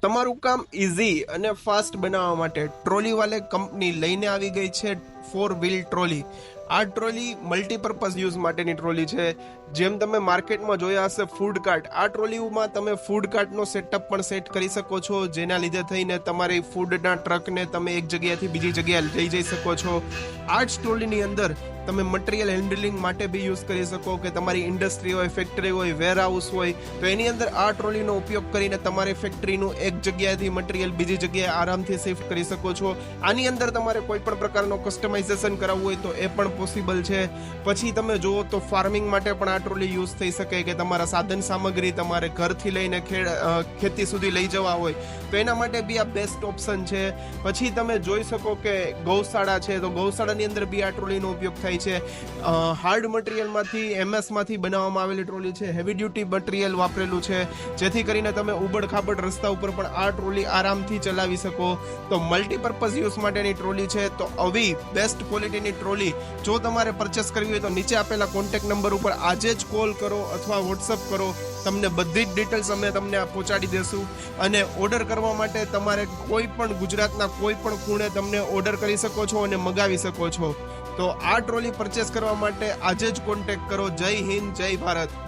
તમારું કામ ઇઝી અને ફાસ્ટ બનાવવા માટે ટ્રોલીવાલે કંપની લઈને આવી ગઈ છે 4 વ્હીલ ટ્રોલી। આ ટ્રોલી મલ્ટીપર્પઝ યુઝ માટેની ટ્રોલી છે। જેમ તમે માર્કેટમાં જોયા હશે ફૂડ કાર્ટ, આ ટ્રોલીમાં તમે ફૂડ કાર્ટનો સેટઅપ પણ સેટ કરી શકો છો, જેના લીધે થઈને તમારી ફૂડના ટ્રકને તમે એક જગ્યાએથી બીજી જગ્યાએ લઈ જઈ શકો છો। આ જ ટ્રોલીની અંદર તમે મટીરિયલ હેન્ડલિંગ માટે બી યુઝ કરી શકો કે તમારી ઇન્ડસ્ટ્રી હોય, ફેક્ટરી હોય, વેરહાઉસ હોય, તો એની અંદર આ ટ્રોલીનો ઉપયોગ કરીને તમારી ફેક્ટરીનું એક જગ્યાએથી મટીરિયલ બીજી જગ્યાએ આરામથી શિફ્ટ કરી શકો છો। આની અંદર તમારે કોઈ પણ પ્રકારનો કસ્ટમાઇઝેશન કરાવવું હોય તો એ પણ પોસિબલ છે। પછી તમે જુઓ તો ફાર્મિંગ માટે પણ આ ટ્રોલી યુઝ થઈ શકે કે તમારા સાધન સામગ્રી તમારે ઘરથી લઈને ખેતી સુધી લઈ જવા હોય તો એના માટે બી આ બેસ્ટ ઓપ્શન છે। પછી તમે જોઈ શકો કે ગૌશાળા છે, તો ગૌશાળાની અંદર બી આ ટ્રોલીનો ઉપયોગ થાય છે। હાર્ડ મટીરિયલમાંથી એમએસમાંથી બનાવવામાં આવેલી ટ્રોલી છે, હેવી ડ્યુટી મટીરિયલ વાપરેલું છે, જેથી કરીને તમે ઉબડ ખાબડ રસ્તા ઉપર પણ આ ટ્રોલી આરામથી ચલાવી શકો। તો મલ્ટીપર્પઝ યુઝ માટેની ટ્રોલી છે। તો આવી બેસ્ટ ક્વોલિટીની ટ્રોલી જો તમારે પરચેસ કરવી હોય તો નીચે આપેલા કોન્ટેક્ટ નંબર ઉપર આજે જ કોલ કરો અથવા વોટ્સઅપ કરો, તમને બધી જ ડિટેલ્સ અમે તમને પહોંચાડી દેશું। અને ઓર્ડર કરવા માટે તમારે કોઈ પણ ગુજરાતના કોઈ પણ ખૂણે તમને ઓર્ડર કરી શકો છો અને મંગાવી શકો છો। તો આ ટ્રોલી પરચેસ કરવા માટે આજે જ કોન્ટેક્ટ કરો। જય હિન્દ, જય ભારત।